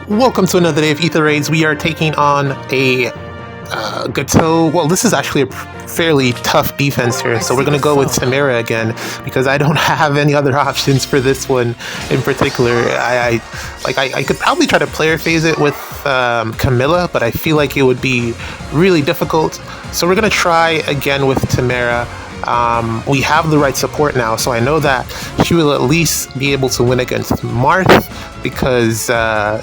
Welcome to another day of Ether Raids. We are taking on a Gateau. Well, this is actually a fairly tough defense here, so we're going to go with Timerra again because I don't have any other options for this one in particular. I could probably try to player phase it with Camilla, but I feel like it would be really difficult. So we're going to try again with Timerra. We have the right support now, so I know that she will at least be able to win against Marth because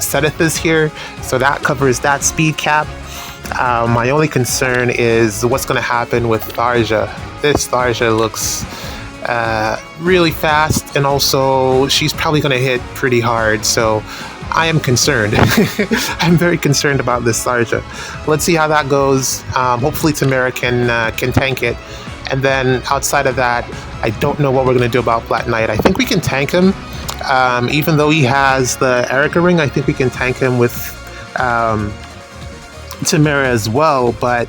Sedith is here, so that covers that speed cap. My only concern is what's going to happen with Tharja. This Tharja looks really fast, and also she's probably going to hit pretty hard, so I am concerned. I'm very concerned about this Tharja. Let's see how that goes. Hopefully Timerra can tank it. And then outside of that, I don't know what we're going to do about Black Knight. I think we can tank him. Even though he has the Erica ring, I think we can tank him with Timerra as well. But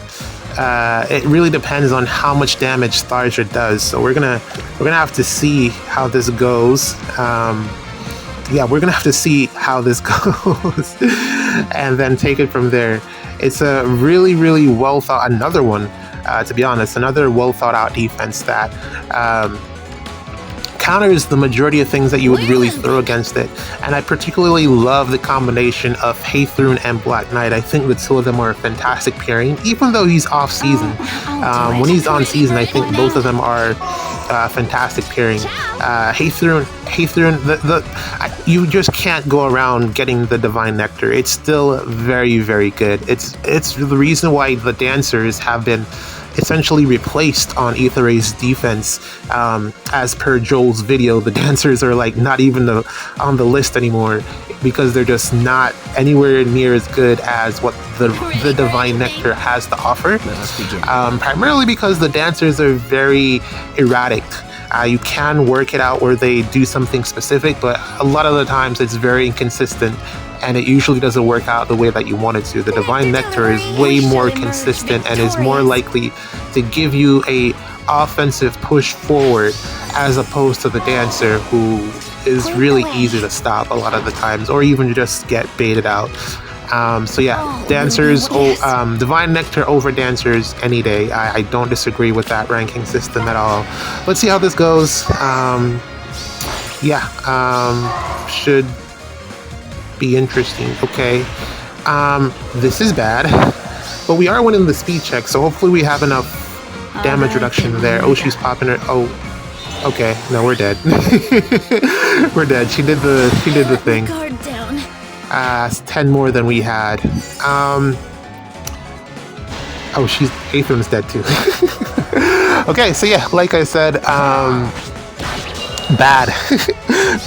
it really depends on how much damage Tharja does. So we're gonna have to see how this goes. Yeah, we're gonna have to see how this goes, and then take it from there. It's a really, really well thought. Another one. To be honest, another well thought out defense that counters the majority of things that you would really throw against it. And I particularly love the combination of Ather and Black Knight. I think the two of them are a fantastic pairing, even though he's off season. When he's on season, I think both of them are fantastic pairing. Ather, you just can't go around getting the Divine Nectar. It's still very, very good. It's the reason why the dancers have been essentially replaced on Ether Ray's defense. As per Joel's video, the dancers are like not even on the list anymore because they're just not anywhere near as good as what the Divine Nectar has to offer. Primarily because the dancers are very erratic. You can work it out where they do something specific, but a lot of the times it's very inconsistent, and it usually doesn't work out the way that you want it to. The Divine Nectar is way more consistent and is more likely to give you a offensive push forward as opposed to the dancer, who is really easy to stop a lot of the times, or even just get baited out. So yeah, dancers, Divine Nectar over dancers any day. I don't disagree with that ranking system at all. Let's see how this goes. Should be interesting. Okay, this is bad, but we are winning the speed check, so hopefully we have enough damage reduction there. Oh, she's popping her. Oh, okay, no, we're dead. We're dead. She did the thing. 10 more than we had. Oh, Ather's dead too. Okay, so yeah, like I said, bad.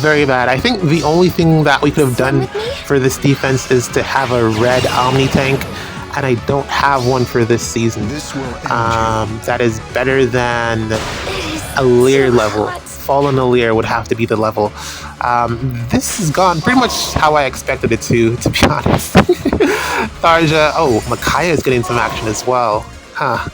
Very bad. I think the only thing that we could have done for this defense is to have a red Omni tank, and I don't have one for this season. That is better than a Lear level. Fallen Lear would have to be the level. This has gone pretty much how I expected it to be honest. Tharja, oh, Micaiah is getting some action as well. Huh.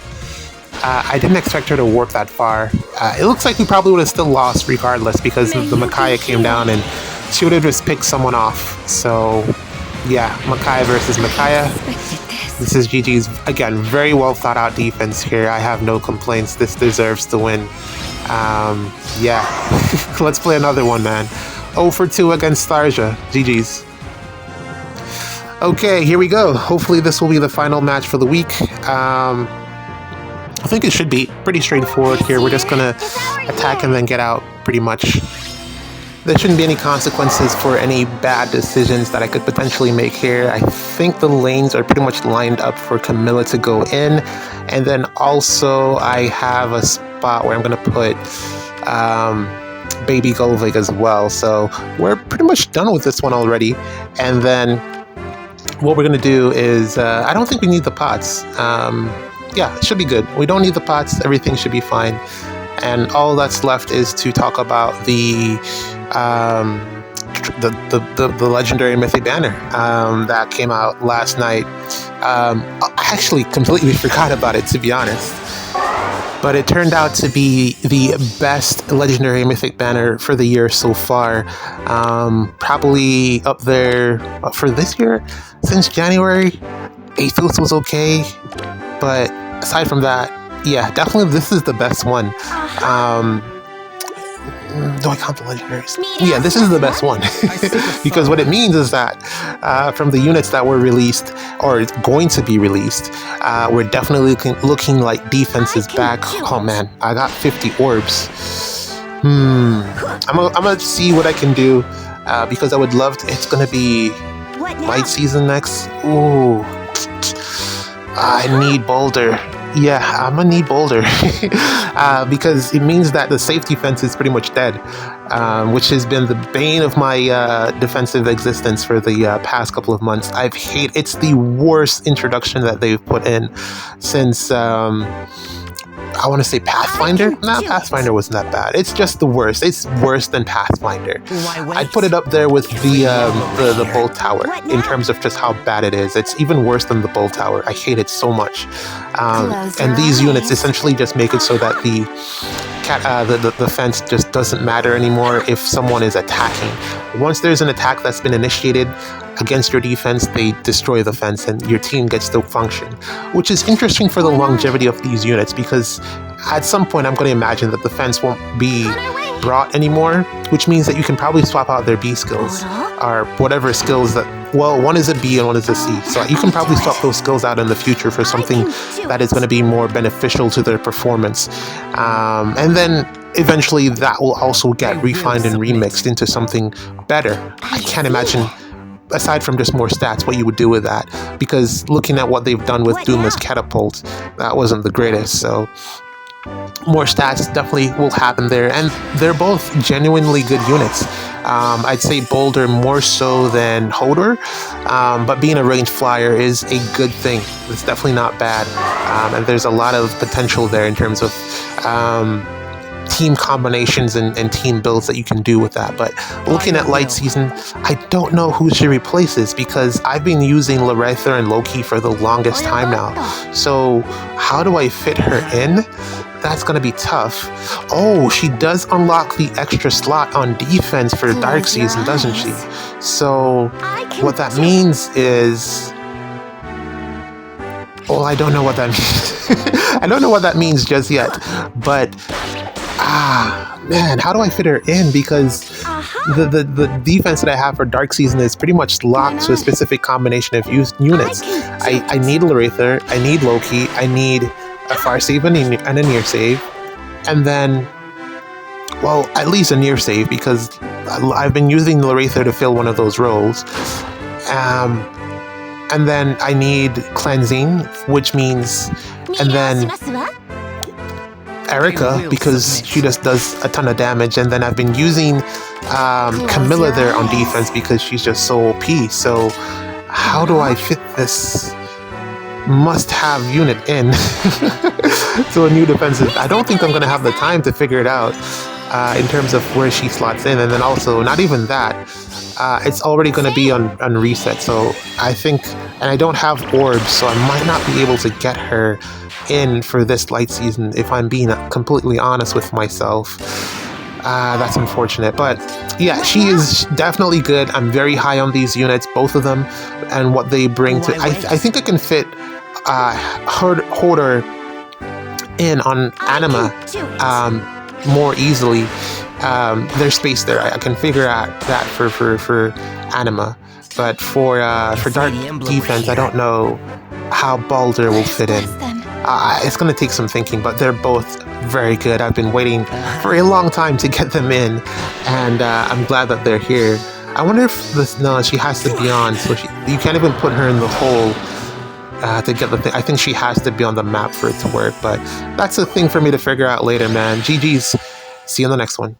I didn't expect her to warp that far. It looks like we probably would have still lost regardless because the Micaiah came down and she would have just picked someone off. So, yeah, Micaiah versus Micaiah. This is GG's, again, very well thought out defense here. I have no complaints. This deserves to win. Yeah, let's play another one, man. 0 for 2 against Tharja. GG's. Okay, here we go. Hopefully this will be the final match for the week. I think it should be pretty straightforward here. We're just gonna attack and then get out, pretty much. There shouldn't be any consequences for any bad decisions that I could potentially make here. I think the lanes are pretty much lined up for Camilla to go in. And then also I have a spot where I'm going to put Baby Golvig as well. So we're pretty much done with this one already. And then what we're going to do is, I don't think we need the pots. Yeah, it should be good. We don't need the pots. Everything should be fine. And all that's left is to talk about the legendary mythic banner that came out last night. I actually completely forgot about it, to be honest. but it turned out to be the best legendary mythic banner for the year so far. Probably up there for this year since January. Athos was okay, but aside from that, yeah, definitely this is the best one. Do I count the legendaries? Yeah, this is the best one. Because what it means is that from the units that were released or going to be released, we're definitely looking like defense is back. Oh man, I got 50 orbs. I'm gonna see what I can do because I would love to. It's gonna be light season next. Ooh, I need Boulder. Yeah, I'm gonna need Boulder because it means that the safe defense is pretty much dead, which has been the bane of my defensive existence for the past couple of months. It's the worst introduction that they've put in since I want to say Pathfinder. Nah, Pathfinder wasn't that bad. It's just the worst. It's worse than Pathfinder. I'd put it up there with the Bolt Tower in terms of just how bad it is. It's even worse than the Bolt Tower. I hate it so much. And these units essentially just make it so that the fence just doesn't matter anymore if someone is attacking. Once there's an attack that's been initiated against your defense, they destroy the fence and your team gets to function, which is interesting for the longevity of these units because at some point I'm going to imagine that the fence won't be brought anymore, which means that you can probably swap out their B skills or whatever skills that, well, one is a B and one is a C, so you can probably swap those skills out in the future for something that is going to be more beneficial to their performance, and then eventually that will also get refined and remixed into something better. I can't imagine, aside from just more stats, what you would do with that, because looking at what they've done with Duma's catapult, that wasn't the greatest. So more stats definitely will happen there, and they're both genuinely good units. I'd say Boulder more so than Hodor, but being a ranged flyer is a good thing. It's definitely not bad, and there's a lot of potential there in terms of team combinations and team builds that you can do with that. But looking at light season, I don't know who she replaces because I've been using Laretha and Loki for the longest time now. So how do I fit her in? That's going to be tough. Oh, she does unlock the extra slot on defense for Dark Season, doesn't she? So what that means is... well, I don't know what that means. I don't know what that means just yet, but man, how do I fit her in? Because the defense that I have for Dark Season is pretty much locked to a specific combination of units. I need Laretha, I need Loki, I need a far save and a near save, and then, well, at least a near save because I've been using Laretha to fill one of those roles. And then I need cleansing, which means, and then Erica, because she just does a ton of damage, and then I've been using Camilla there on defense because she's just so OP. So how do I fit this must-have unit in to a new defensive? I don't think I'm going to have the time to figure it out in terms of where she slots in, and then also not even that. It's already going to be on reset, so I think, and I don't have orbs, so I might not be able to get her in for this light season if I'm being completely honest with myself. That's unfortunate, but yeah, she is definitely good. I'm very high on these units, both of them, and what they bring to... I think I can fit Hodor in on Anima more easily. There's space there. I can figure out that for Anima, but for Dark Defense, I don't know how Baldur will fit in. It's going to take some thinking, but they're both very good. I've been waiting for a long time to get them in, and I'm glad that they're here. I wonder if this... no, she has to be on, so you can't even put her in the hole to get the thing. I think she has to be on the map for it to work, but that's a thing for me to figure out later, man. GG's. See you on the next one.